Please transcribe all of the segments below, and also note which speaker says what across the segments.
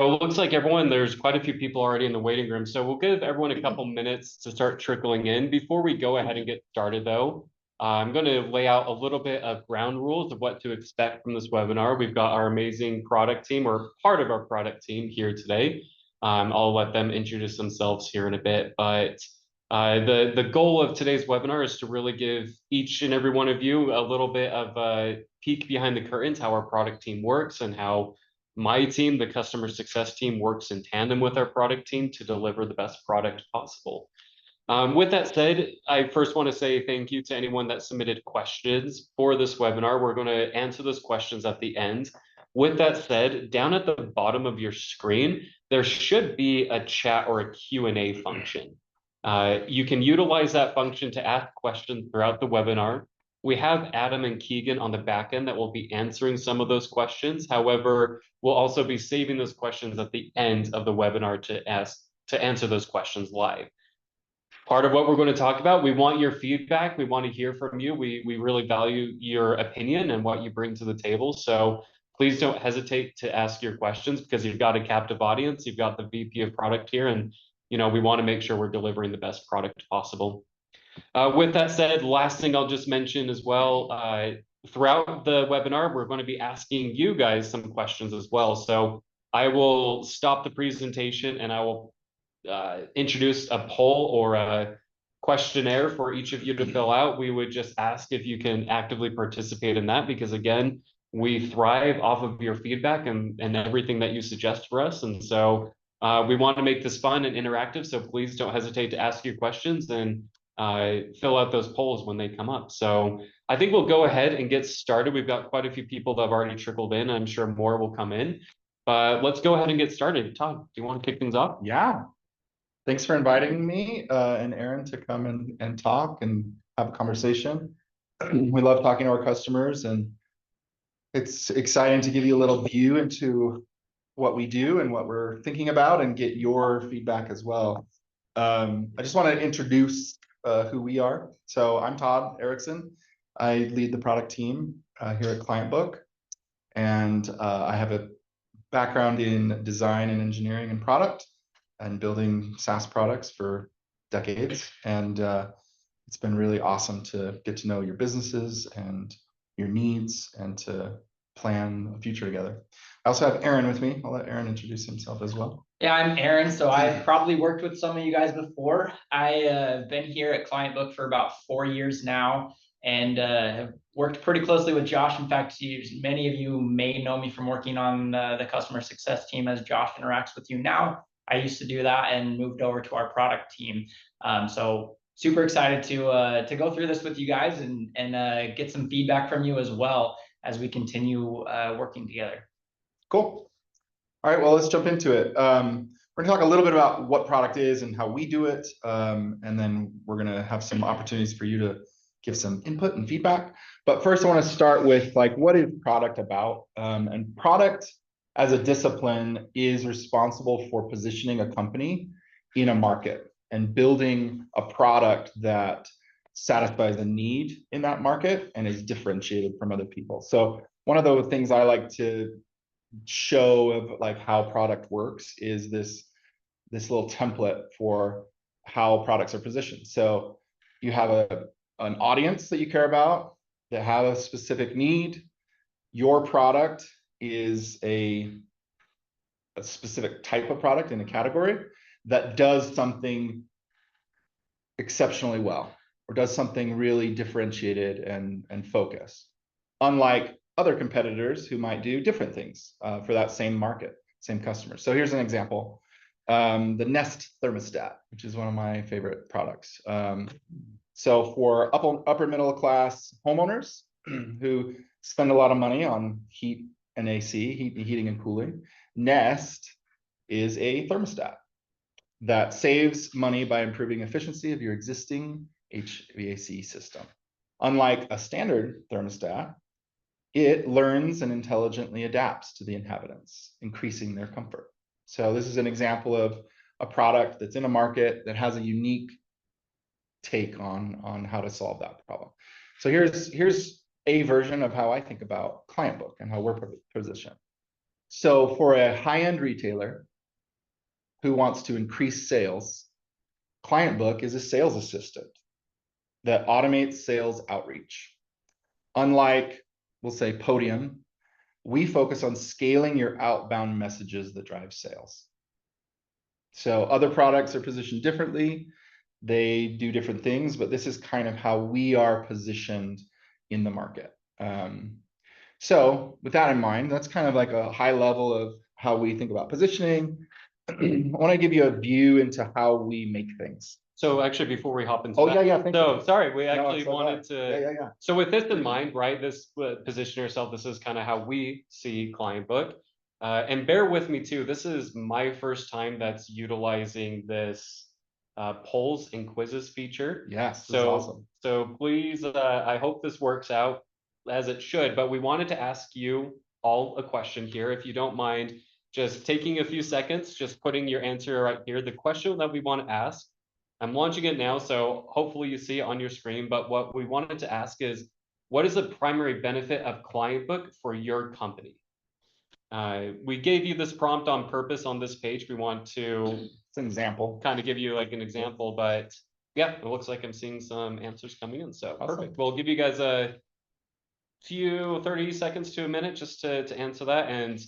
Speaker 1: Well, it looks like there's quite a few people already in the waiting room. So we'll give everyone a couple minutes to start trickling in. Before we go ahead and get started, though, I'm going to lay out a little bit of ground rules of what to expect from this webinar. We've got our amazing product team, or part of our product team, here today. I'll let them introduce themselves here in a bit. But the goal of today's webinar is to really give each and every one of you a little bit of a peek behind the curtains, how our product team works and how my team, the customer success team, works in tandem with our product team to deliver the best product possible. With that said, I first want to say thank you to anyone that submitted questions for this webinar. We're going to answer those questions at the end. With that said, down at the bottom of your screen, there should be a chat or a Q&A function. You can utilize that function to ask questions throughout the webinar. We have Adam and Keegan on the back end that will be answering some of those questions. However, we'll also be saving those questions at the end of the webinar to answer those questions live. Part of what we're going to talk about, we want your feedback. We want to hear from you. We really value your opinion and what you bring to the table. So please don't hesitate to ask your questions because you've got a captive audience. You've got the VP of product here, and we want to make sure we're delivering the best product possible. With that said, last thing I'll just mention as well, throughout the webinar, we're going to be asking you guys some questions as well. So I will stop the presentation and I will introduce a poll or a questionnaire for each of you to fill out. We would just ask if you can actively participate in that because, again, we thrive off of your feedback and everything that you suggest for us. And so we want to make this fun and interactive. So please don't hesitate to ask your questions and fill out those polls when they come up. So I think we'll go ahead and get started. We've got quite a few people that have already trickled in. I'm sure more will come in. But let's go ahead and get started. Todd, do you want to kick things off?
Speaker 2: Yeah. Thanks for inviting me and Aaron to come and talk and have a conversation. We love talking to our customers, and it's exciting to give you a little view into what we do and what we're thinking about and get your feedback as well. I just want to introduce who we are. So I'm Todd Erickson. I lead the product team here at Clientbook, and I have a background in design and engineering and product and building SaaS products for decades. And it's been really awesome to get to know your businesses and your needs and to plan a future together. I also have Aaron with me. I'll let Aaron introduce himself as well.
Speaker 3: Yeah, I'm Aaron. So I've probably worked with some of you guys before. I have been here at Clientbook for about 4 years now and have worked pretty closely with Josh. In fact, many of you may know me from working on the customer success team as Josh interacts with you now. I used to do that and moved over to our product team. So super excited to go through this with you guys and get some feedback from you as well as we continue working together.
Speaker 2: Cool. All right, well, let's jump into it. We're gonna talk a little bit about what product is and how we do it. And then we're gonna have some opportunities for you to give some input and feedback. But first I wanna start with what is product about? And product as a discipline is responsible for positioning a company in a market and building a product that satisfies a need in that market and is differentiated from other people. So one of the things I like to show of how product works is this little template for how products are positioned. So you have an audience that you care about that have a specific need. Your product is a specific type of product in a category that does something exceptionally well or does something really differentiated and focused, unlike other competitors who might do different things for that same market, same customer. So here's an example. The Nest thermostat, which is one of my favorite products. So for upper middle class homeowners who spend a lot of money on heat and AC, heating and cooling, Nest is a thermostat that saves money by improving efficiency of your existing HVAC system. Unlike a standard thermostat, it learns and intelligently adapts to the inhabitants, increasing their comfort. So this is an example of a product that's in a market that has a unique take on how to solve that problem. So here's a version of how I think about Clientbook and how we're positioned. So for a high-end retailer who wants to increase sales, Clientbook is a sales assistant that automates sales outreach. Unlike, we'll say, Podium, we focus on scaling your outbound messages that drive sales. So other products are positioned differently. They do different things, but this is kind of how we are positioned in the market. So with that in mind, that's kind of like a high level of how we think about positioning. I want to give you a view into how we make things.
Speaker 1: So actually, before we hop into
Speaker 2: Oh,
Speaker 1: that,
Speaker 2: yeah, thank
Speaker 1: so
Speaker 2: you.
Speaker 1: sorry, we
Speaker 2: No,
Speaker 1: actually
Speaker 2: it's so
Speaker 1: wanted
Speaker 2: glad.
Speaker 1: to.
Speaker 2: Yeah.
Speaker 1: So with this in mind, right, this position yourself, this is kind of how we see Clientbook. And bear with me too, this is my first time that's utilizing this polls and quizzes feature.
Speaker 2: Yes, this is
Speaker 1: So,
Speaker 2: awesome.
Speaker 1: so please, I hope this works out as it should, but we wanted to ask you all a question here, if you don't mind just taking a few seconds, just putting your answer right here. The question that we want to ask, I'm launching it now, so hopefully you see it on your screen, but what we wanted to ask is, what is the primary benefit of Clientbook for your company? We gave you this prompt on purpose on this page. We want to
Speaker 2: It's an example.
Speaker 1: kind of give you like an example, but yeah, it looks like I'm seeing some answers coming in, so
Speaker 2: Awesome.
Speaker 1: perfect. We'll give you guys a few 30 seconds to a minute just to answer that, and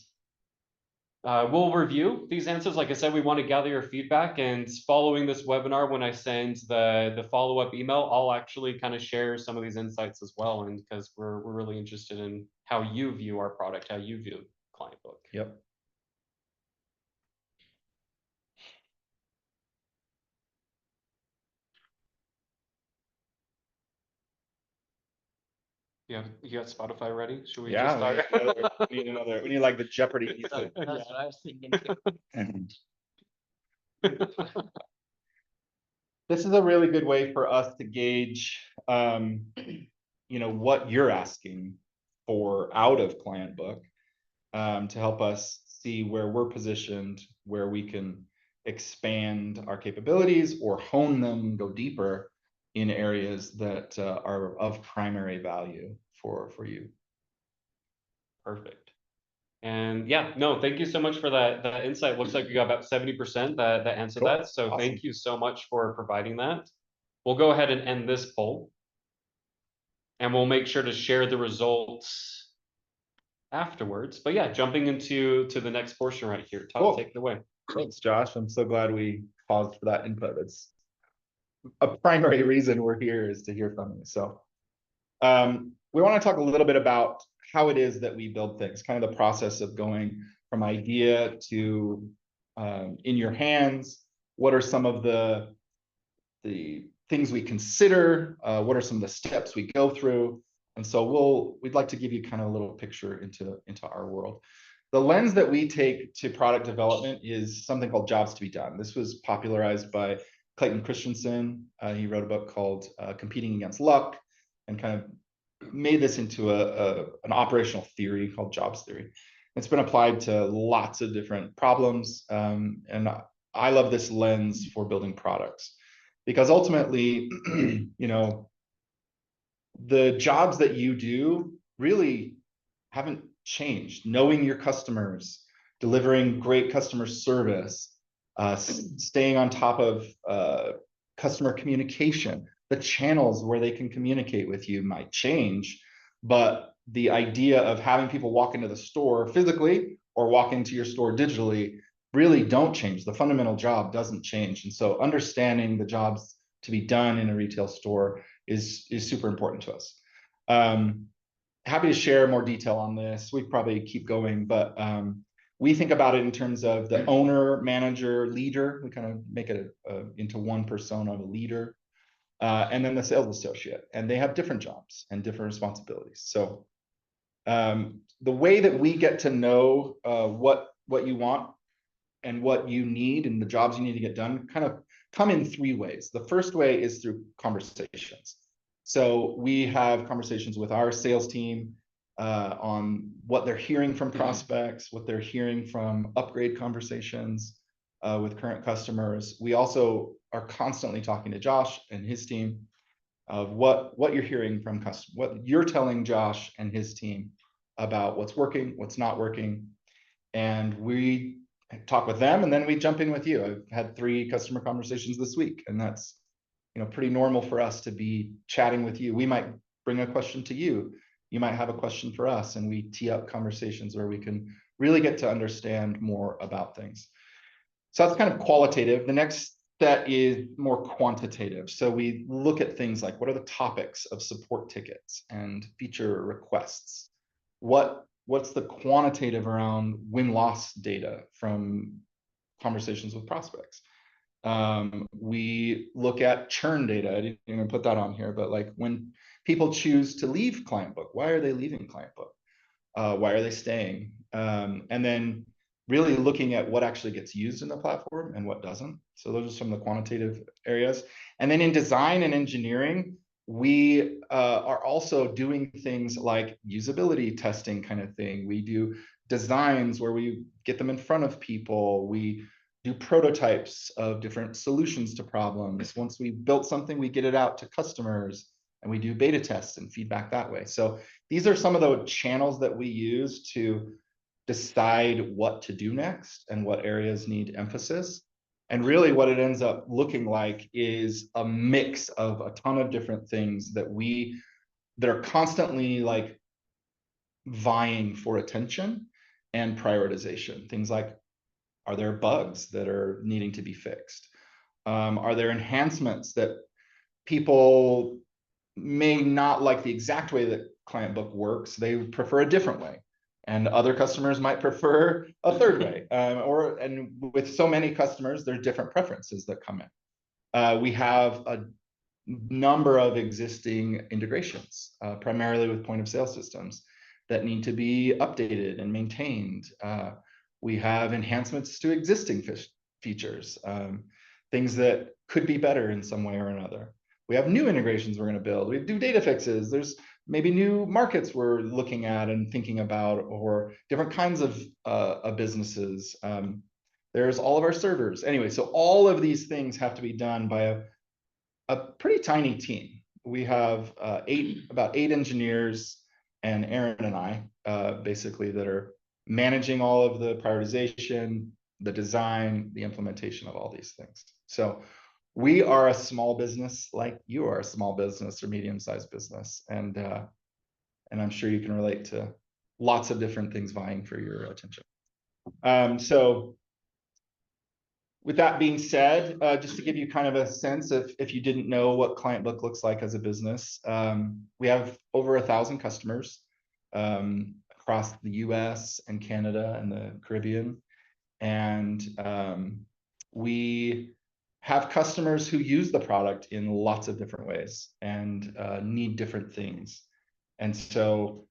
Speaker 1: we'll review these answers. Like I said, we want to gather your feedback, and following this webinar, when I send the follow-up email, I'll actually kind of share some of these insights as well, and because we're really interested in how you view our product, how you view Clientbook.
Speaker 2: Yep.
Speaker 1: You got Spotify ready? Should we
Speaker 2: Yeah,
Speaker 1: just start?
Speaker 2: we need like the Jeopardy music.
Speaker 3: That's what I was thinking.
Speaker 2: This is a really good way for us to gauge, what you're asking for out of Clientbook, to help us see where we're positioned, where we can expand our capabilities or hone them, go deeper in areas that are of primary value for you.
Speaker 1: Perfect. And yeah, no, thank you so much for that insight. Looks like we got about 70% that answered
Speaker 2: Cool.
Speaker 1: that. So
Speaker 2: Awesome.
Speaker 1: Thank you so much for providing that. We'll go ahead and end this poll. And we'll make sure to share the results afterwards. But yeah, jumping into the next portion right here. Todd,
Speaker 2: Cool.
Speaker 1: take it away.
Speaker 2: Thanks, Josh. I'm so glad we paused for that input. It's a primary reason we're here is to hear from you. So we want to talk a little bit about how it is that we build things, kind of the process of going from idea to in your hands. What are some of the things we consider? What are some of the steps we go through? And so we'd like to give you kind of a little picture into our world. The lens that we take to product development is something called jobs to be done. This was popularized by Clayton Christensen. He wrote a book called Competing Against Luck, and kind of made this into an operational theory called jobs theory. It's been applied to lots of different problems, and I love this lens for building products, because ultimately, the jobs that you do really haven't changed. Knowing your customers, delivering great customer service, staying on top of customer communication, the channels where they can communicate with you might change, but the idea of having people walk into the store physically or walk into your store digitally really don't change. The fundamental job doesn't change. And so understanding the jobs to be done in a retail store is super important to us. Happy to share more detail on this. We probably keep going, but we think about it in terms of the owner, manager, leader. We kind of make it into one persona of a leader, and then the sales associate. And they have different jobs and different responsibilities. So the way that we get to know what you want and what you need and the jobs you need to get done kind of come in three ways. The first way is through conversations. So we have conversations with our sales team on what they're hearing from prospects, what they're hearing from upgrade conversations with current customers. We also are constantly talking to Josh and his team of what you're hearing from customers, what you're telling Josh and his team about what's working, what's not working. and we talk with them, and then we jump in with you. I've had 3 customer conversations this week, and that's, pretty normal for us to be chatting with you. We might bring a question to you. You might have a question for us, and we tee up conversations where we can really get to understand more about things. So that's kind of qualitative. The next set is more quantitative. So we look at things like, what are the topics of support tickets and feature requests? What's the quantitative around win-loss data from conversations with prospects? We look at churn data. I didn't even put that on here, but like when people choose to leave Clientbook, why are they leaving Clientbook? Why are they staying? And then really looking at what actually gets used in the platform and what doesn't. So those are some of the quantitative areas. And then in design and engineering, we are also doing things like usability testing kind of thing. We do designs where we get them in front of people. We do prototypes of different solutions to problems. Once we built something, we get it out to customers, and we do beta tests and feedback that way. So these are some of the channels that we use to decide what to do next and what areas need emphasis. And really what it ends up looking like is a mix of a ton of different things that are constantly like vying for attention and prioritization. Things like, are there bugs that are needing to be fixed? Are there enhancements that people may not like the exact way that Clientbook works? They prefer a different way, and other customers might prefer a third way. And with so many customers, there's different preferences that come in. We have a number of existing integrations, primarily with point of sale systems, that need to be updated and maintained. We have enhancements to existing features, things that could be better in some way or another. We have new integrations we're going to build. We do data fixes. There's maybe new markets we're looking at and thinking about, or different kinds of businesses. There's all of our servers. Anyway, so all of these things have to be done by a pretty tiny team. We have about 8 engineers, and Aaron and I, basically, that are managing all of the prioritization, the design, the implementation of all these things. So we are a small business, like you are a small business or medium-sized business, and I'm sure you can relate to lots of different things vying for your attention. So with that being said, just to give you kind of a sense of, if you didn't know what Clientbook looks like as a business, we have over 1,000 customers across the US and Canada and the Caribbean. And we have customers who use the product in lots of different ways and need different things. And so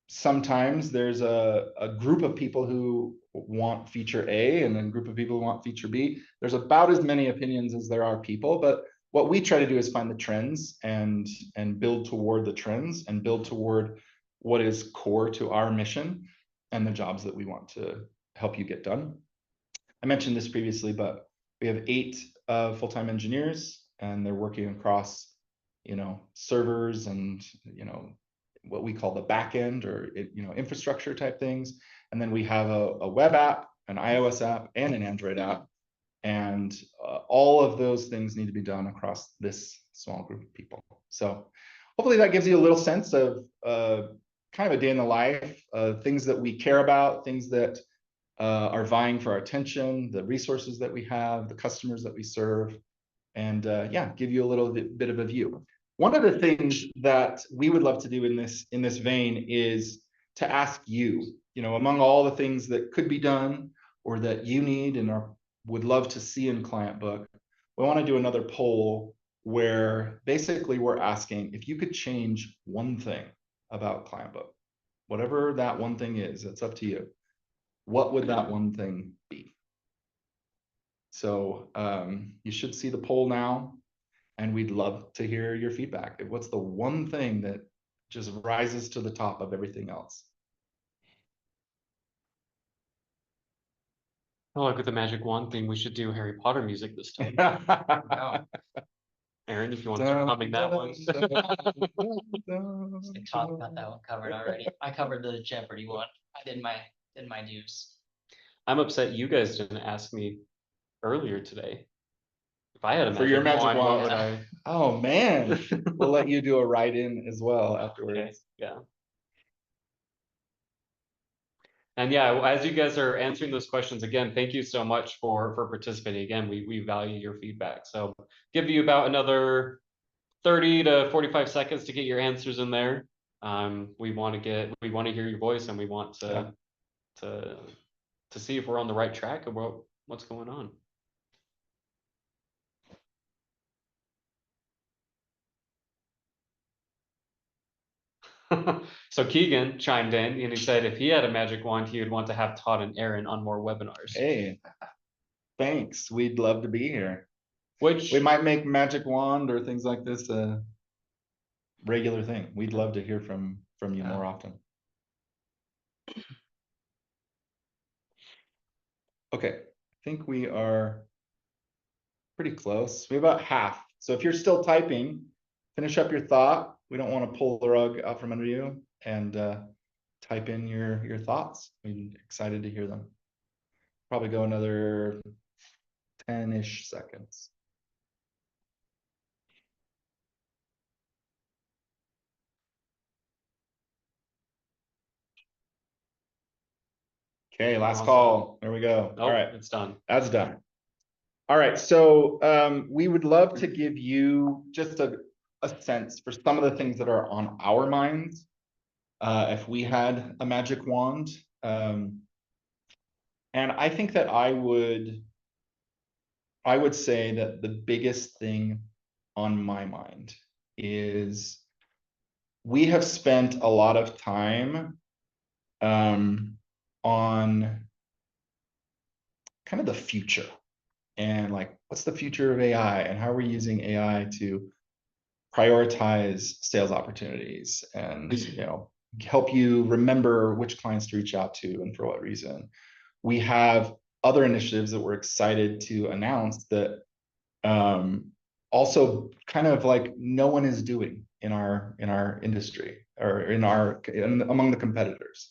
Speaker 2: sometimes there's a group of people who want feature A and then a group of people who want feature B. There's about as many opinions as there are people, but what we try to do is find the trends and build toward the trends and build toward what is core to our mission and the jobs that we want to help you get done. I mentioned this previously, but we have 8 full-time engineers, and they're working across, servers and, what we call the back end, or infrastructure type things. And then we have a web app, an iOS app, and an Android app. And all of those things need to be done across this small group of people. So hopefully that gives you a little sense of kind of a day in the life, things that we care about, things that are vying for our attention, the resources that we have, the customers that we serve, and yeah, give you a little bit of a view. One of the things that we would love to do in this vein is to ask you, among all the things that could be done or that you need and would love to see in Clientbook, we want to do another poll where basically we're asking, if you could change one thing about Clientbook, whatever that one thing is, it's up to you. What would that one thing be? So you should see the poll now, and we'd love to hear your feedback. What's the one thing that just rises to the top of everything else?
Speaker 1: Oh, like with the magic wand thing, we should do Harry Potter music this time. Aaron, if you want to start humming that one.
Speaker 3: Todd got that one covered already. I covered the Jeopardy one. I did my did my dues.
Speaker 1: I'm upset you guys didn't ask me earlier today. If I had a
Speaker 2: For your magic wand,
Speaker 1: what would
Speaker 3: yeah.
Speaker 2: Oh, man.
Speaker 1: I?
Speaker 2: We'll let you do a write-in as well afterwards.
Speaker 1: Okay, yeah. And yeah, as you guys are answering those questions, again, thank you so much for participating. Again, we value your feedback. So give you about another 30 to 45 seconds to get your answers in there. We want to hear your voice, and we want to see if we're on the right track of what's going on. So Keegan chimed in and he said if he had a magic wand, he would want to have Todd and Aaron on more webinars.
Speaker 2: Hey, thanks. We'd love to be here.
Speaker 1: Which
Speaker 2: We might make magic wand or things like this a regular thing. We'd love to hear from you more often. Okay, I think we are pretty close. We have about half. So if you're still typing, finish up your thought. We don't want to pull the rug out from under you, and type in your thoughts. We're excited to hear them. Probably go another 10-ish seconds. Okay, last call. There we go.
Speaker 1: Oh,
Speaker 2: all right,
Speaker 1: it's done.
Speaker 2: That's done. All right, so we would love to give you just a sense for some of the things that are on our minds. If we had a magic wand, and I think that I would say that the biggest thing on my mind is we have spent a lot of time on kind of the future and like what's the future of AI and how are we using AI to prioritize sales opportunities and help you remember which clients to reach out to and for what reason. We have other initiatives that we're excited to announce that also kind of like no one is doing in our industry or among the competitors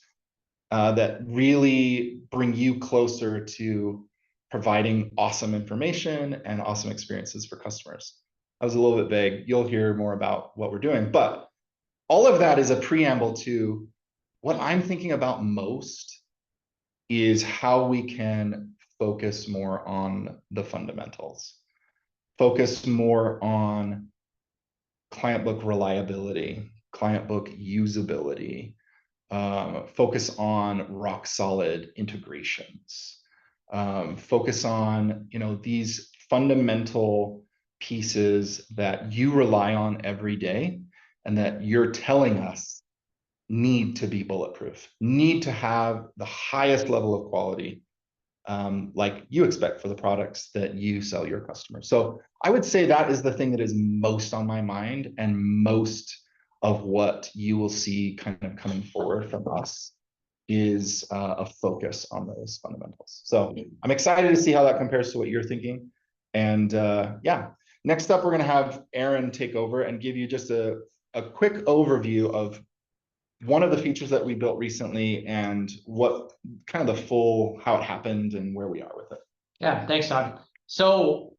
Speaker 2: that really bring you closer to providing awesome information and awesome experiences for customers. I was a little bit vague. You'll hear more about what we're doing, but all of that is a preamble to what I'm thinking about most is how we can focus more on the fundamentals, focus more on client book reliability, client book usability, focus on rock solid integrations, focus on these fundamental pieces that you rely on every day and that you're telling us need to be bulletproof, need to have the highest level of quality like you expect for the products that you sell your customers. So I would say that is the thing that is most on my mind and most of what you will see kind of coming forward from us is a focus on those fundamentals. So I'm excited to see how that compares to what you're thinking. And yeah, next up, we're going to have Aaron take over and give you just a quick overview of one of the features that we built recently and what kind of how it happened and where we are with it.
Speaker 3: Yeah, thanks, Todd. So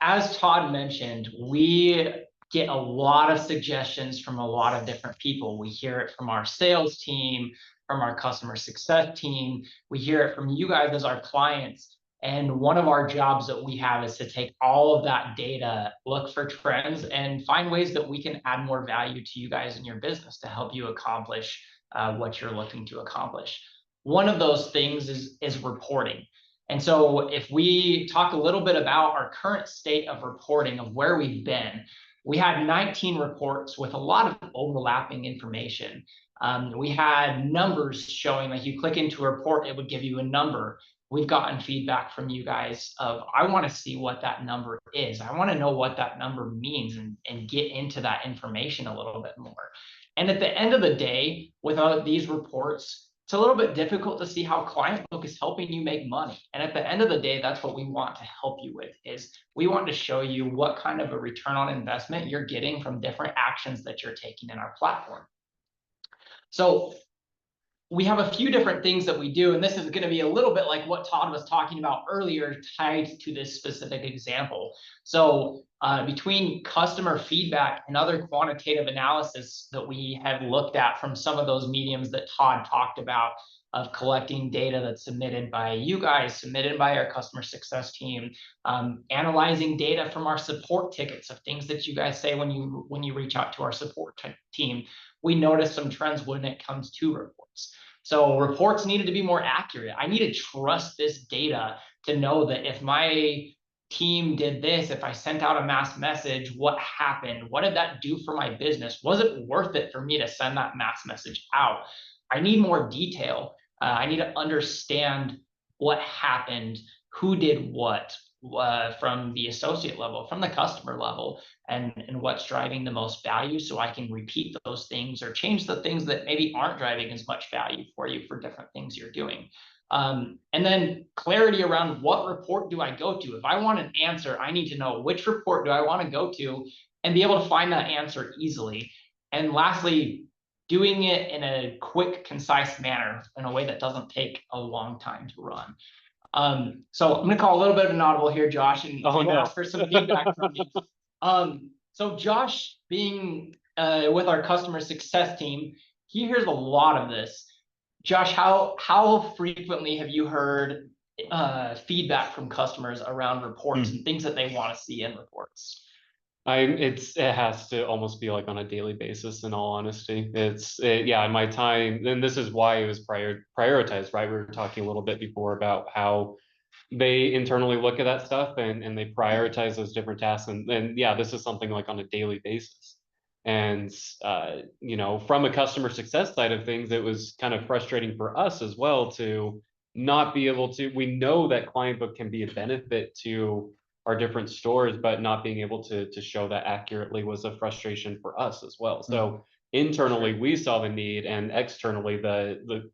Speaker 3: as Todd mentioned, we get a lot of suggestions from a lot of different people. We hear it from our sales team, from our customer success team. We hear it from you guys as our clients. And one of our jobs that we have is to take all of that data, look for trends, and find ways that we can add more value to you guys in your business to help you accomplish what you're looking to accomplish. One of those things is reporting. And so if we talk a little bit about our current state of reporting of where we've been, we had 19 reports with a lot of overlapping information. We had numbers showing, like you click into a report, it would give you a number. We've gotten feedback from you guys of, I want to see what that number is. I want to know what that number means and get into that information a little bit more. And at the end of the day, without these reports, it's a little bit difficult to see how Clientbook is helping you make money. And at the end of the day, that's what we want to help you with, is we want to show you what kind of a return on investment you're getting from different actions that you're taking in our platform. So we have a few different things that we do, and this is going to be a little bit like what Todd was talking about earlier, tied to this specific example. So between customer feedback and other quantitative analysis that we have looked at from some of those mediums that Todd talked about, of collecting data that's submitted by you guys, submitted by our customer success team, analyzing data from our support tickets of things that you guys say when you reach out to our support team, we notice some trends when it comes to reports. So reports needed to be more accurate. I need to trust this data to know that if my team did this, if I sent out a mass message, what happened? What did that do for my business? Was it worth it for me to send that mass message out? I need more detail. I need to understand what happened, who did what, from the associate level, from the customer level, and what's driving the most value, so I can repeat those things or change the things that maybe aren't driving as much value for you for different things you're doing. And then clarity around what report do I go to? If I want an answer, I need to know which report do I want to go to and be able to find that answer easily. And lastly, doing it in a quick, concise manner in a way that doesn't take a long time to run. So I'm gonna call a little bit of an audible here, Josh, and ask for some feedback from me. So Josh, being with our customer success team, he hears a lot of this. Josh, how frequently have you heard feedback from customers around reports and things that they want to see in reports?
Speaker 1: It has to almost be like on a daily basis, in all honesty. Yeah, in my time, and this is why it was prioritized, right? We were talking a little bit before about how they internally look at that stuff and they prioritize those different tasks. And yeah, this is something like on a daily basis. And from a customer success side of things, it was kind of frustrating for us as well to not be able to. We know that Clientbook can be a benefit to our different stores, but not being able to show that accurately was a frustration for us as well. So internally, we saw the need, and externally, the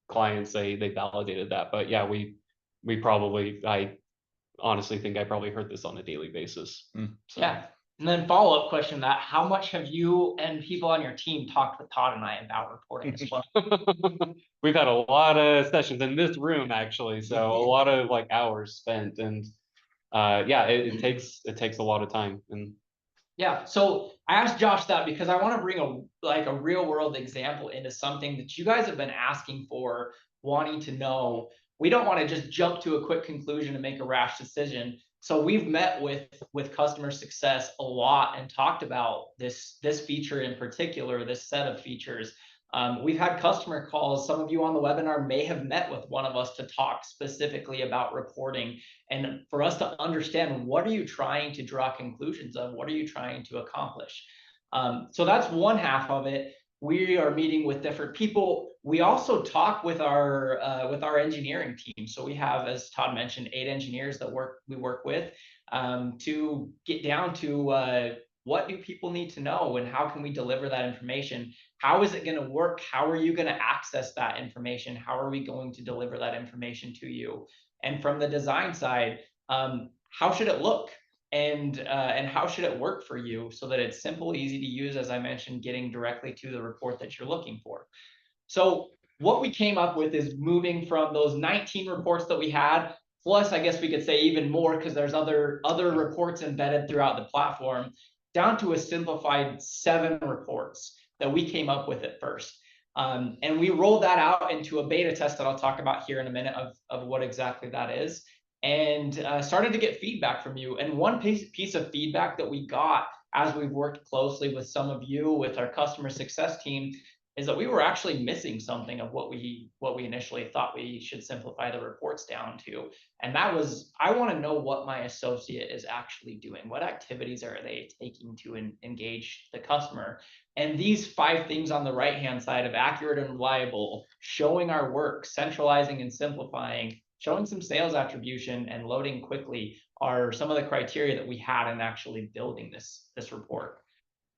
Speaker 1: clients they validated that. But yeah, I honestly think I probably heard this on a daily basis.
Speaker 3: So. Yeah. And then follow-up question to that, how much have you and people on your team talked with Todd and I about reporting as well?
Speaker 1: We've had a lot of sessions in this room, actually. So a lot of like hours spent, and yeah, it takes a lot of time. And
Speaker 3: yeah, so I asked Josh that because I want to bring a real world example into something that you guys have been asking for, wanting to know. We don't want to just jump to a quick conclusion and make a rash decision. So we've met with customer success a lot and talked about this feature in particular, this set of features. We've had customer calls. Some of you on the webinar may have met with one of us to talk specifically about reporting, and for us to understand, what are you trying to draw conclusions of? What are you trying to accomplish? So that's one half of it. We are meeting with different people. We also talk with our engineering team. So we have, as Todd mentioned, 8 engineers that we work with to get down to what do people need to know and how can we deliver that information? How is it going to work? How are you going to access that information? How are we going to deliver that information to you? And from the design side, how should it look? And how should it work for you so that it's simple, easy to use, as I mentioned, getting directly to the report that you're looking for. So what we came up with is moving from those 19 reports that we had, plus I guess we could say even more because there's other reports embedded throughout the platform, down to a simplified 7 reports that we came up with at first. And we rolled that out into a beta test that I'll talk about here in a minute of what exactly that is, and started to get feedback from you. And one piece of feedback that we got as we've worked closely with some of you, with our customer success team, is that we were actually missing something of what we initially thought we should simplify the reports down to. And that was, I want to know what my associate is actually doing. What activities are they taking to engage the customer? And these 5 things on the right-hand side of accurate and reliable, showing our work, centralizing and simplifying, showing some sales attribution, and loading quickly are some of the criteria that we had in actually building this report.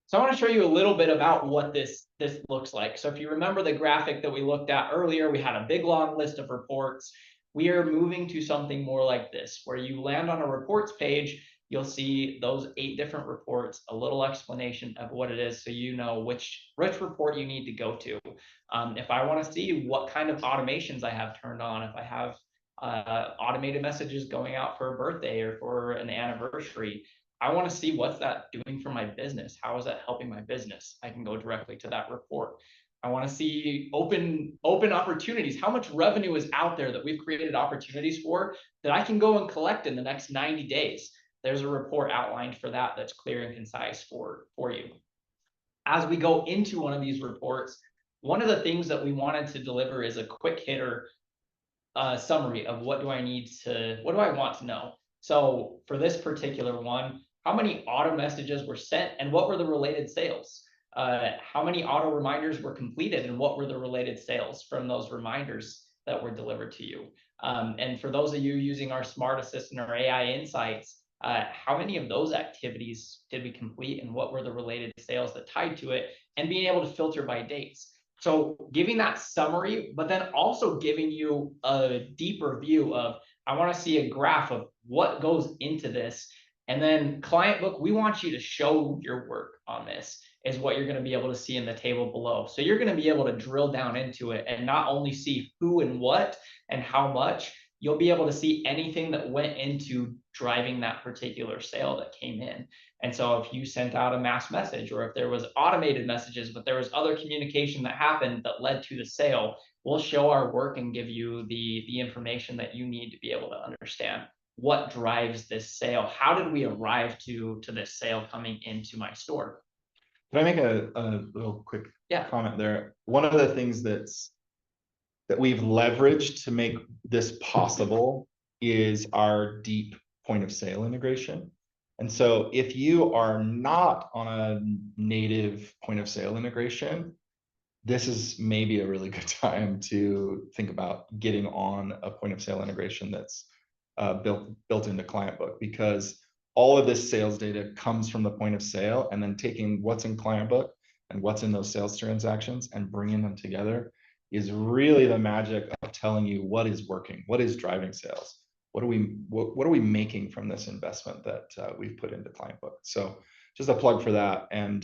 Speaker 3: So I want to show you a little bit about what this looks like. So if you remember the graphic that we looked at earlier, we had a big long list of reports. We are moving to something more like this, where you land on a reports page you'll see those 8 different reports, a little explanation of what it is, so you know which report you need to go to. If I want to see what kind of automations I have turned on, if I have automated messages going out for a birthday or for an anniversary, I want to see what's that doing for my business. How is that helping my business? I can go directly to that report. I want to see open opportunities. How much revenue is out there that we've created opportunities for that I can go and collect in the next 90 days? There's a report outlined for that that's clear and concise for you. As we go into one of these reports, one of the things that we wanted to deliver is a quick hitter summary of what do I want to know. So for this particular one, how many auto messages were sent and what were the related sales? How many auto reminders were completed and what were the related sales from those reminders that were delivered to you? And for those of you using our Smart Assistant or AI Insights, how many of those activities did we complete and what were the related sales that tied to it, and being able to filter by dates. So giving that summary, but then also giving you a deeper view of, I want to see a graph of what goes into this. And then Clientbook, we want you to show your work on this, is what you're going to be able to see in the table below. So you're going to be able to drill down into it and not only see who and what and how much, you'll be able to see anything that went into driving that particular sale that came in. And so if you sent out a mass message, or if there was automated messages, but there was other communication that happened that led to the sale, we'll show our work and give you the information that you need to be able to understand what drives this sale. How did we arrive to this sale coming into my store?
Speaker 2: Can I make a little quick comment there? One of the things that we've leveraged to make this possible is our deep point of sale integration. And so if you are not on a native point of sale integration, this is maybe a really good time to think about getting on a point of sale integration that's built into Clientbook, because all of this sales data comes from the point of sale, and then taking what's in Clientbook and what's in those sales transactions and bringing them together is really the magic of telling you what is working, what is driving sales, what are we making from this investment that we've put into Clientbook. So just a plug for that, and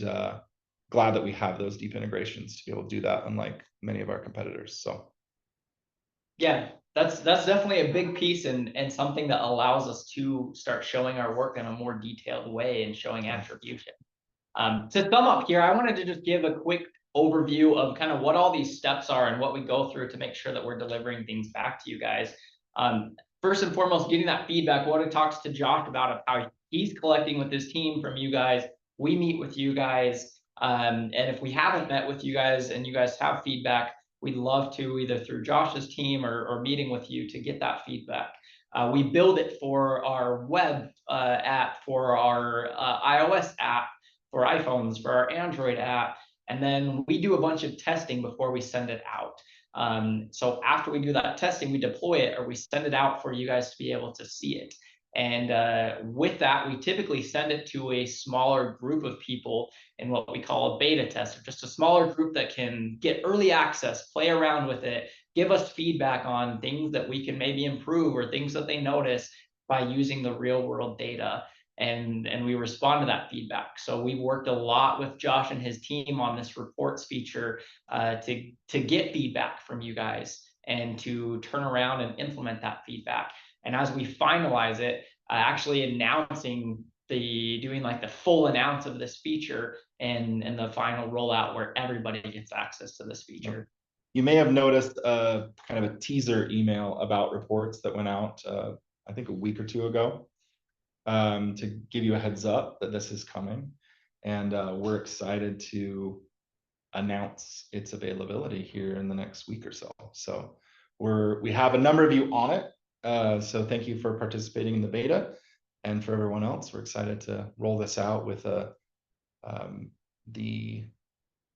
Speaker 2: glad that we have those deep integrations to be able to do that, unlike many of our competitors. So
Speaker 3: yeah, that's definitely a big piece, and something that allows us to start showing our work in a more detailed way and showing attribution. To sum up here, I wanted to just give a quick overview of kind of what all these steps are and what we go through to make sure that we're delivering things back to you guys. First and foremost, getting that feedback, what it talks to Josh about, of how he's collecting with his team from you guys. We meet with you guys. And if we haven't met with you guys and you guys have feedback, we'd love to, either through Josh's team or meeting with you, to get that feedback. We build it for our web app, for our iOS app, for iPhones, for our Android app, and then we do a bunch of testing before we send it out. So after we do that testing, we deploy it, or we send it out for you guys to be able to see it. And with that, we typically send it to a smaller group of people in what we call a beta test, or just a smaller group that can get early access, play around with it, give us feedback on things that we can maybe improve or things that they notice by using the real world data. And we respond to that feedback. So we worked a lot with Josh and his team on this reports feature to get feedback from you guys and to turn around and implement that feedback. And as we finalize it, actually doing like the full announce of this feature and the final rollout where everybody gets access to this feature.
Speaker 2: You may have noticed kind of a teaser email about reports that went out, I think a week or two ago, to give you a heads up that this is coming. And we're excited to announce its availability here in the next week or so. So we have a number of you on it. So thank you for participating in the beta. And for everyone else, we're excited to roll this out with the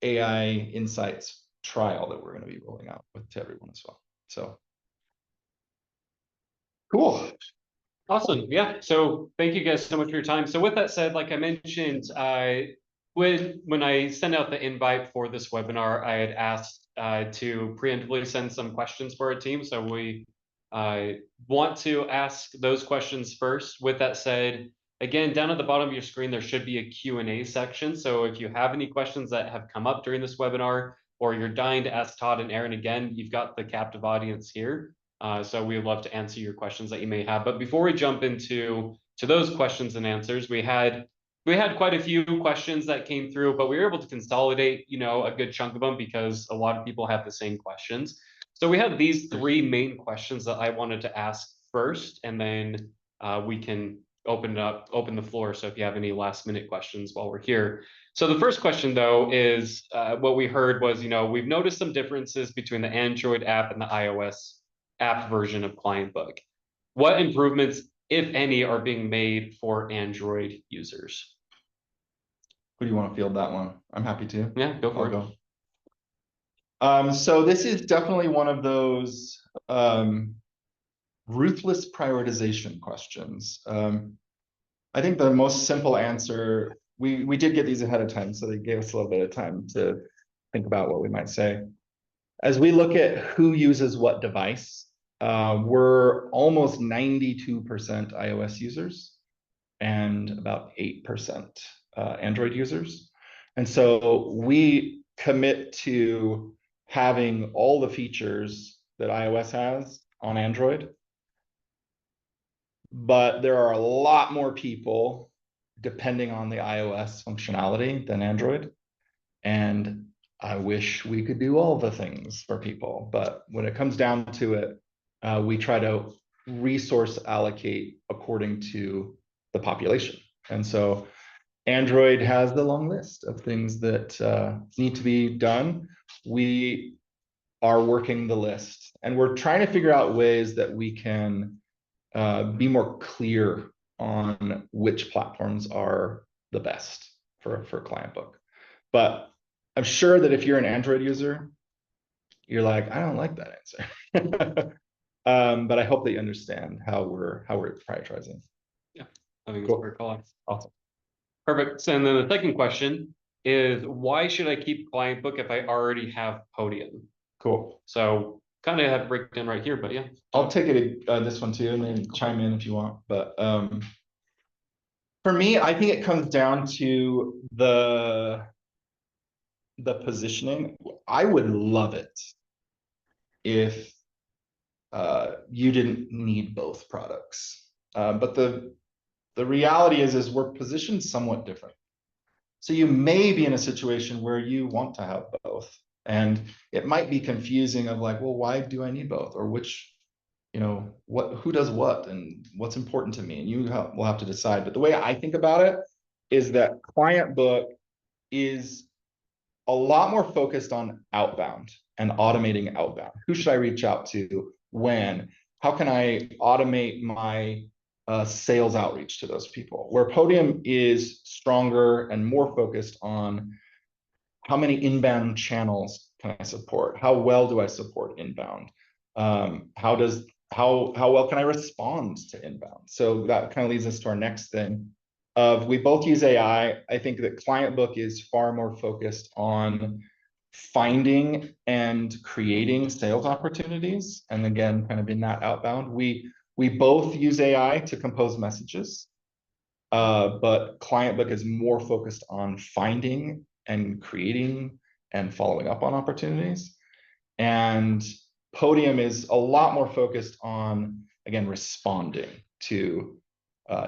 Speaker 2: AI Insights trial that we're going to be rolling out to everyone as well. So cool.
Speaker 1: Awesome. Yeah. So thank you guys so much for your time. So with that said, like I mentioned, when I sent out the invite for this webinar, I had asked to preemptively send some questions for our team. So we want to ask those questions first. With that said, Again, down at the bottom of your screen, there should be a Q&A section. So if you have any questions that have come up during this webinar, or you're dying to ask Todd and Aaron again, you've got the captive audience here. So we would love to answer your questions that you may have. But before we jump into those questions and answers, we had quite a few questions that came through, but we were able to consolidate, a good chunk of them because a lot of people have the same questions. So we have these three main questions that I wanted to ask first, and then we can open the floor. So if you have any last minute questions while we're here. So the first question though is what we heard was, we've noticed some differences between the Android app and the iOS app version of Clientbook. What improvements, if any, are being made for Android users?
Speaker 2: Who do you want to field that one? I'm happy to.
Speaker 1: Yeah, go for it.
Speaker 2: Go. So this is definitely one of those ruthless prioritization questions. I think the most simple answer, we did get these ahead of time, so they gave us a little bit of time to think about what we might say. As we look at who uses what device, we're almost 92% iOS users and about 8% Android users. And so we commit to having all the features that iOS has on Android. But there are a lot more people depending on the iOS functionality than Android. And I wish we could do all the things for people. But when it comes down to it, we try to resource allocate according to the population. And so Android has the long list of things that need to be done. We are working the list, and we're trying to figure out ways that we can be more clear on which platforms are the best for Clientbook. But I'm sure that if you're an Android user, you're like, I don't like that answer. But I hope that you understand how we're prioritizing.
Speaker 1: Yeah, I think it's
Speaker 2: Cool.
Speaker 1: a great call.
Speaker 2: Awesome.
Speaker 1: Perfect. So, and then the second question is, why should I keep Clientbook if I already have Podium?
Speaker 2: Cool.
Speaker 1: So kind of have a breakdown right here, but yeah.
Speaker 2: I'll take it this one too, and then chime in if you want. But for me, I think it comes down to the positioning. I would love it if you didn't need both products. But the reality is we're positioned somewhat different. So you may be in a situation where you want to have both. And it might be confusing of like, well, why do I need both? Or which, who does what and what's important to me? And you will have to decide. But the way I think about it is that Clientbook is a lot more focused on outbound and automating outbound. Who should I reach out to? When? How can I automate my sales outreach to those people? Where Podium is stronger and more focused on how many inbound channels can I support? How well do I support inbound? How well can I respond to inbound? So that kind of leads us to our next thing of we both use AI. I think that Clientbook is far more focused on finding and creating sales opportunities. And again, kind of in that outbound, we both use AI to compose messages, but Clientbook is more focused on finding and creating and following up on opportunities. And Podium is a lot more focused on, again, responding to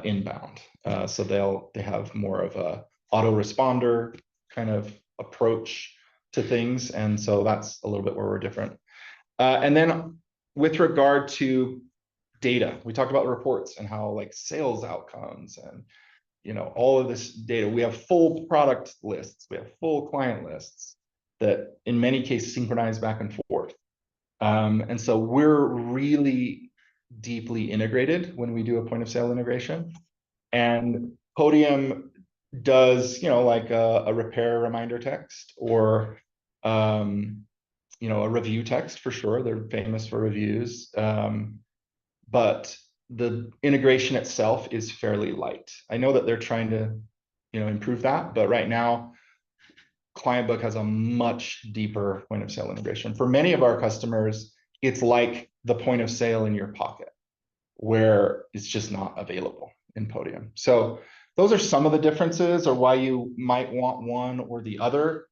Speaker 2: inbound. So they have more of a autoresponder kind of approach to things. And so that's a little bit where we're different. And then with regard to data, we talked about reports and how like sales outcomes and all of this data. We have full product lists, we have full client lists that in many cases synchronize back and forth. And so we're really deeply integrated when we do a point of sale integration. And Podium does, like a repair reminder text or, a review text for sure. They're famous for reviews. But the integration itself is fairly light. I know that they're trying to, improve that, but right now, Clientbook has a much deeper point of sale integration. For many of our customers, it's like the point of sale in your pocket, where it's just not available. in Podium. So those are some of the differences or why you might want one or the other.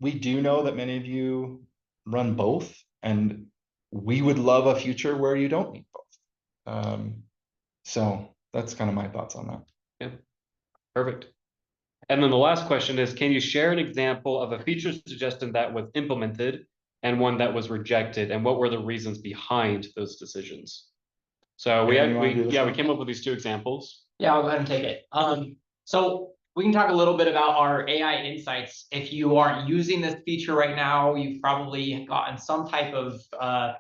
Speaker 2: We do know that many of you run both, and we would love a future where you don't need both. So that's kind of my thoughts on that.
Speaker 1: Yeah, perfect. And then the last question is, can you share an example of a feature suggestion that was implemented and one that was rejected, and what were the reasons behind those decisions? So we
Speaker 2: Aaron,
Speaker 1: had,
Speaker 2: you wanna do this
Speaker 1: we
Speaker 2: one?
Speaker 1: came up with these 2 examples.
Speaker 3: Yeah, I'll go ahead and take it. So we can talk a little bit about our AI insights. If you aren't using this feature right now, you've probably gotten some type of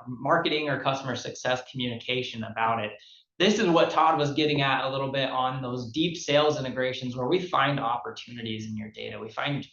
Speaker 3: marketing or customer success communication about it. This is what Todd was getting at a little bit on those deep sales integrations where we find opportunities in your data. We find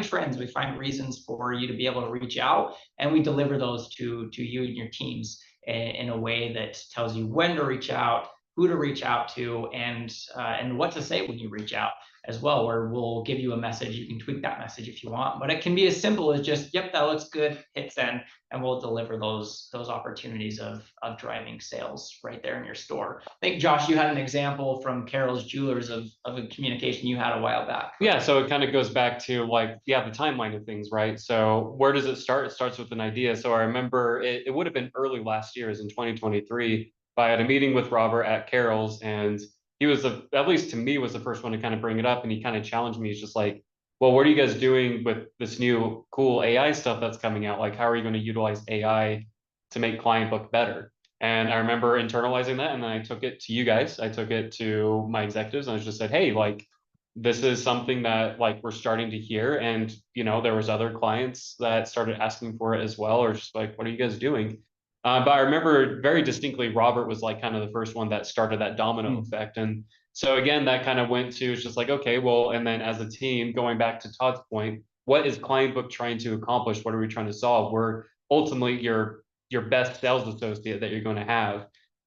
Speaker 3: trends, we find reasons for you to be able to reach out, and we deliver those to you and your teams in a way that tells you when to reach out, who to reach out to, and what to say when you reach out as well, where we'll give you a message. You can tweak that message if you want, but it can be as simple as just, yep, that looks good, hit send, and we'll deliver those opportunities of driving sales right there in your store. I think, Josh, you had an example from Carol's Jewelers of a communication you had a while back.
Speaker 1: Yeah, so it kind of goes back to like, yeah, the timeline of things, right? So where does it start? It starts with an idea. So I remember it would have been early last year, as in 2023. I had a meeting with Robert at Carol's, and he was at least to me, was the first one to kind of bring it up, and he kind of challenged me. He's just like, well, what are you guys doing with this new cool AI stuff that's coming out? Like, how are you going to utilize AI to make Clientbook better? And I remember internalizing that, and then I took it to you guys. I took it to my executives, and I just said, hey, like, this is something that like we're starting to hear. And, there was other clients that started asking for it as well, or just like, what are you guys doing? But I remember very distinctly, Robert was like kind of the first one that started that domino effect. And so again, that kind of went to, it's just like, okay, well, and then as a team, going back to Todd's point, what is Clientbook trying to accomplish? What are we trying to solve? We're ultimately your best sales associate that you're going to have.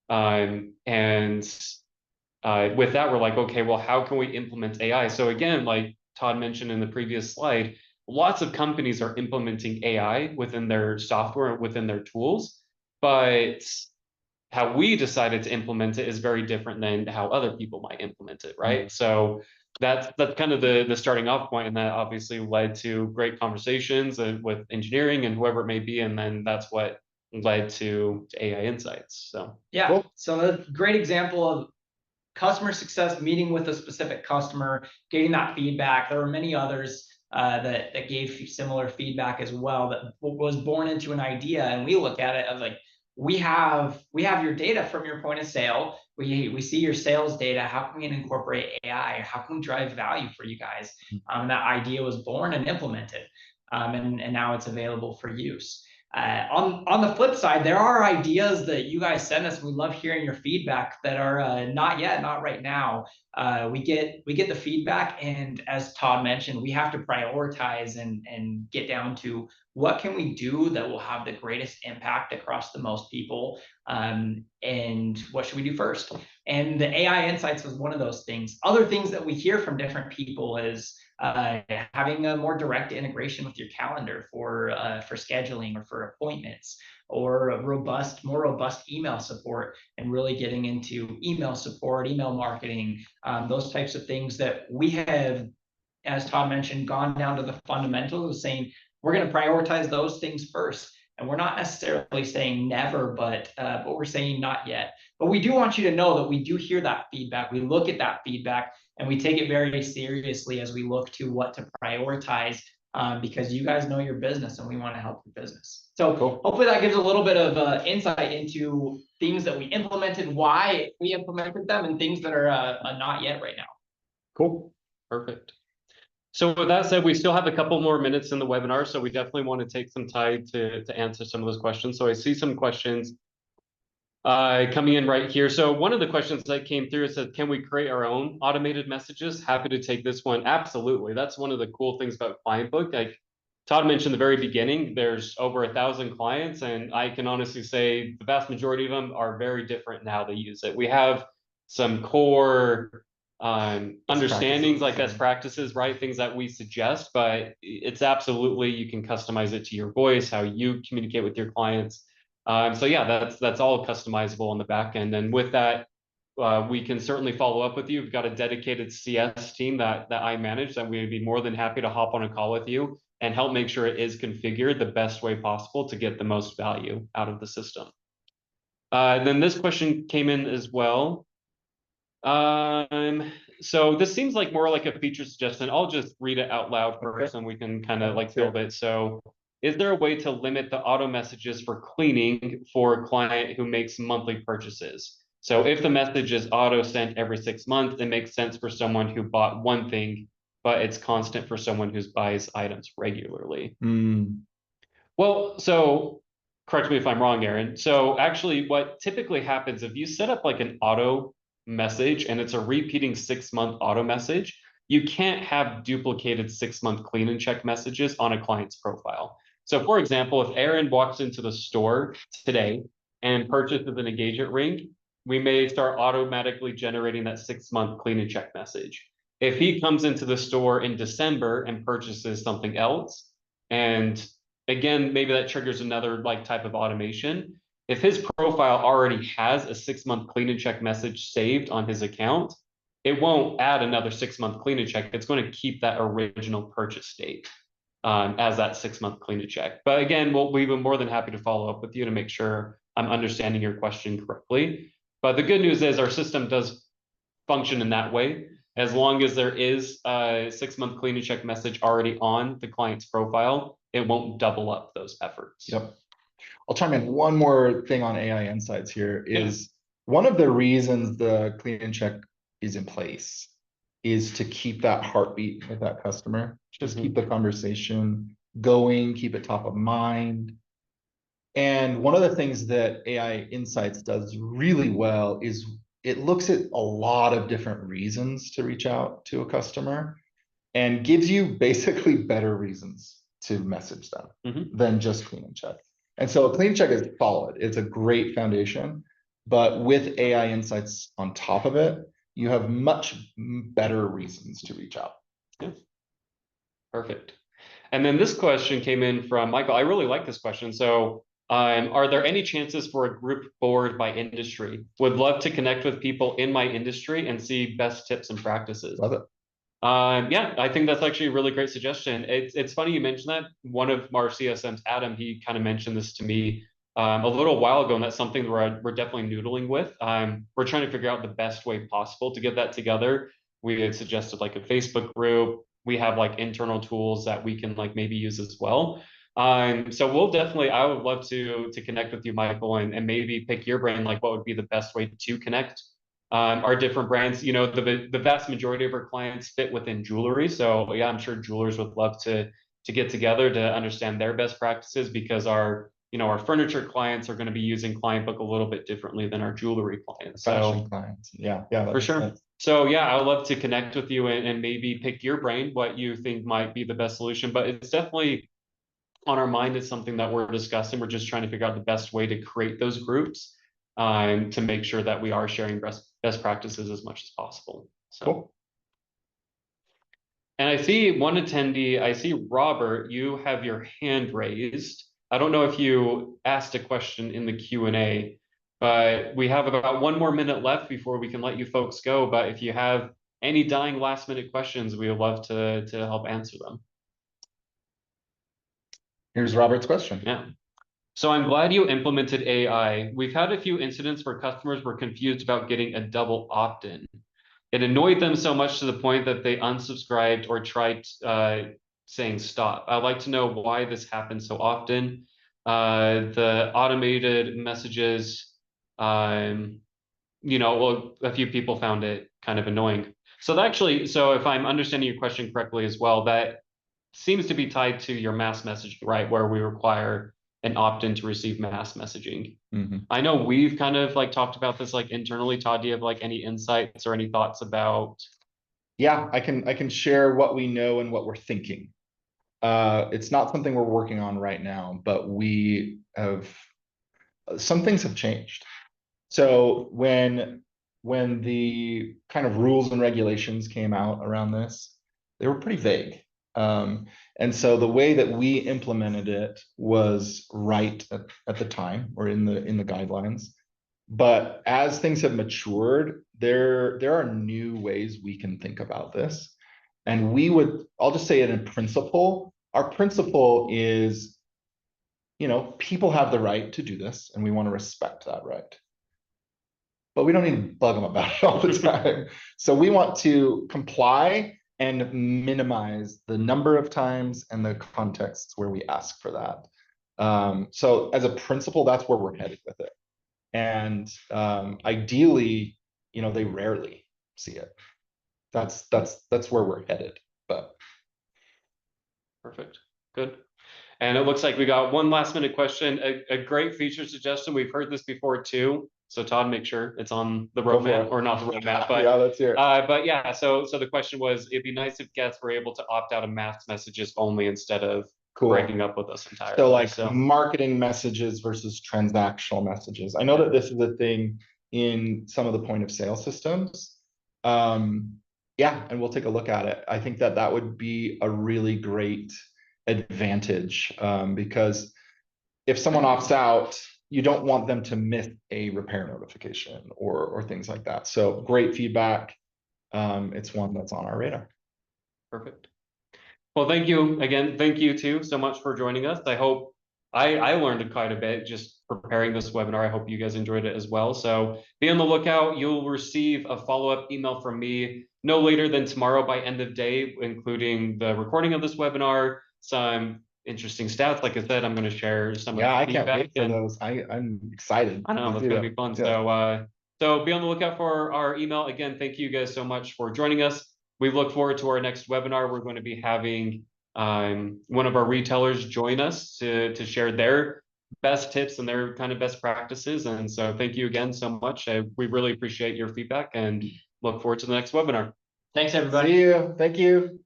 Speaker 1: And with that, we're like, okay, well, how can we implement AI? So again, like Todd mentioned in the previous slide, lots of companies are implementing AI within their software, within their tools, but how we decided to implement it is very different than how other people might implement it, right? So that's kind of the starting off point, and that obviously led to great conversations with engineering and whoever it may be, and then that's what led to AI insights. So
Speaker 3: yeah,
Speaker 2: Cool.
Speaker 3: so a great example of customer success, meeting with a specific customer, getting that feedback. There were many others that gave similar feedback as well, that was born into an idea. And we look at it as like, we have your data from your point of sale. We see your sales data. How can we incorporate AI? How can we drive value for you guys? And that idea was born and implemented, and now it's available for use. On the flip side, there are ideas that you guys send us. We love hearing your feedback that are not yet, not right now. We get the feedback, and as Todd mentioned, we have to prioritize and get down to what can we do that will have the greatest impact across the most people, and what should we do first? And the AI insights was one of those things. Other things that we hear from different people is having a more direct integration with your calendar for scheduling or for appointments, or a more robust email support, and really getting into email support, email marketing, those types of things that we have, as Todd mentioned, gone down to the fundamentals of saying we're going to prioritize those things first. And we're not necessarily saying never, but we're saying not yet. But we do want you to know that we do hear that feedback. We look at that feedback, and we take it very seriously as we look to what to prioritize, because you guys know your business, and we want to help your business. So
Speaker 2: Cool.
Speaker 3: hopefully that gives a little bit of insight into things that we implemented, why we implemented them, and things that are not yet right now.
Speaker 2: Cool.
Speaker 1: perfect. So with that said, we still have a couple more minutes in the webinar, so we definitely want to take some time to answer some of those questions. So I see some questions coming in right here. So one of the questions that came through said, can we create our own automated messages? Happy to take this one. Absolutely. That's one of the cool things about Clientbook. Like Todd mentioned at the very beginning, there's over 1,000 clients, and I can honestly say the vast majority of them are very different in how they use it. We have some core understandings, like best practices, right? Things that we suggest, but it's absolutely, you can customize it to your voice, how you communicate with your clients. So yeah, that's all customizable on the back end. And with that, we can certainly follow up with you. We've got a dedicated CS team that I manage, that we'd be more than happy to hop on a call with you and help make sure it is configured the best way possible to get the most value out of the system. Then this question came in as well. So this seems like more like a feature suggestion. I'll just read it out loud first, and we can kind of like build it. So, is there a way to limit the auto messages for cleaning for a client who makes monthly purchases? So if the message is auto sent every 6 months, it makes sense for someone who bought one thing, but it's constant for someone who buys items regularly. Well, so correct me if I'm wrong, Aaron. So actually what typically happens if you set up like an auto message and it's a repeating 6-month auto message, you can't have duplicated 6-month clean and check messages on a client's profile. So for example, if Aaron walks into the store today and purchases an engagement ring, we may start automatically generating that 6-month clean and check message. If he comes into the store in December and purchases something else, and again, maybe that triggers another like type of automation. If his profile already has a 6-month clean and check message saved on his account, it won't add another 6-month clean and check. It's going to keep that original purchase date as that 6-month clean and check. But again, we've been more than happy to follow up with you to make sure I'm understanding your question correctly. But the good news is our system does function in that way. As long as there is a 6-month clean and check message already on the client's profile, it won't double up those efforts.
Speaker 2: Yep. I'll chime in one more thing on AI insights here is one of the reasons the clean and check is in place is to keep that heartbeat with that customer, just keep the conversation going, keep it top of mind. And one of the things that AI Insights does really well is it looks at a lot of different reasons to reach out to a customer and gives you basically better reasons to message them than just clean and check. And so clean check is solid. It's a great foundation, but with AI Insights on top of it, you have much better reasons to reach out.
Speaker 1: Yeah. Perfect. And then this question came in from Michael. I really like this question. So are there any chances for a group board by industry? Would love to connect with people in my industry and see best tips and practices.
Speaker 2: Love it.
Speaker 1: Yeah, I think that's actually a really great suggestion. It's funny you mentioned that. One of our CSMs, Adam, he kind of mentioned this to me a little while ago, and that's something we're definitely noodling with. We're trying to figure out the best way possible to get that together. We had suggested like a Facebook group. We have like internal tools that we can like maybe use as well. So we'll definitely, I would love to connect with you, Michael, and maybe pick your brain, like what would be the best way to connect our different brands. You know, the vast majority of our clients fit within jewelry. So yeah, I'm sure jewelers would love to get together to understand their best practices, because our furniture clients are going to be using Clientbook a little bit differently than our jewelry clients.
Speaker 2: Fashion clients. Yeah,
Speaker 1: for sure. Sense. So yeah, I would love to connect with you and maybe pick your brain, what you think might be the best solution. But it's definitely on our mind. It's something that we're discussing. We're just trying to figure out the best way to create those groups to make sure that we are sharing best practices as much as possible. So. Cool. And I see one attendee, I see Robert, you have your hand raised. I don't know if you asked a question in the Q&A, but we have about 1 more minute left before we can let you folks go. But if you have any dying last minute questions, we would love to help answer them.
Speaker 2: Here's Robert's question.
Speaker 1: Yeah. So I'm glad you implemented AI. We've had a few incidents where customers were confused about getting a double opt-in. It annoyed them so much to the point that they unsubscribed or tried saying stop. I'd like to know why this happens so often. The automated messages, well, a few people found it kind of annoying. So if I'm understanding your question correctly as well, that seems to be tied to your mass messaging, right? Where we require an opt-in to receive mass messaging. I know we've kind of like talked about this like internally. Todd, do you have like any insights or any thoughts about?
Speaker 2: Yeah, I can share what we know and what we're thinking. It's not something we're working on right now, but some things have changed. So when the kind of rules and regulations came out around this, they were pretty vague. And so the way that we implemented it was right at the time, or in the guidelines. But as things have matured, there are new ways we can think about this. And I'll just say it in principle. Our principle is, people have the right to do this, and we want to respect that right. But we don't need to bug them about it all the time. So we want to comply and minimize the number of times and the contexts where we ask for that. So as a principle, that's where we're headed with it. And ideally, they rarely see it. That's where we're headed. But
Speaker 1: Perfect. Good. And it looks like we got one last minute question, a great feature suggestion. We've heard this before too. So Todd, make sure it's on the
Speaker 2: Go for
Speaker 1: roadmap,
Speaker 2: it.
Speaker 1: or not the roadmap, but
Speaker 2: yeah, let's hear it.
Speaker 1: but yeah, so the question was, it'd be nice if guests were able to opt out of mass messages only instead of
Speaker 2: Cool.
Speaker 1: breaking up with us entirely.
Speaker 2: So like marketing messages versus transactional messages. I know that this is a thing in some of the point of sale systems. Yeah, and we'll take a look at it. I think that would be a really great advantage, because if someone opts out, you don't want them to miss a repair notification or things like that. So great feedback. It's one that's on our radar.
Speaker 1: Perfect. Well, thank you again. Thank you too so much for joining us. I hope I learned quite a bit just preparing this webinar. I hope you guys enjoyed it as well. So be on the lookout. You'll receive a follow-up email from me no later than tomorrow by end of day, including the recording of this webinar, some interesting stats. Like I said, I'm going to share some.
Speaker 2: Yeah, I can't wait for those. I'm excited.
Speaker 1: I know, that's going to be fun. Yeah. So be on the lookout for our email. Again, thank you guys so much for joining us. We look forward to our next webinar. We're going to be having one of our retailers join us to share their best tips and their kind of best practices. And so thank you again so much. We really appreciate your feedback and look forward to the next webinar.
Speaker 3: Thanks, everybody.
Speaker 2: See you. Thank you.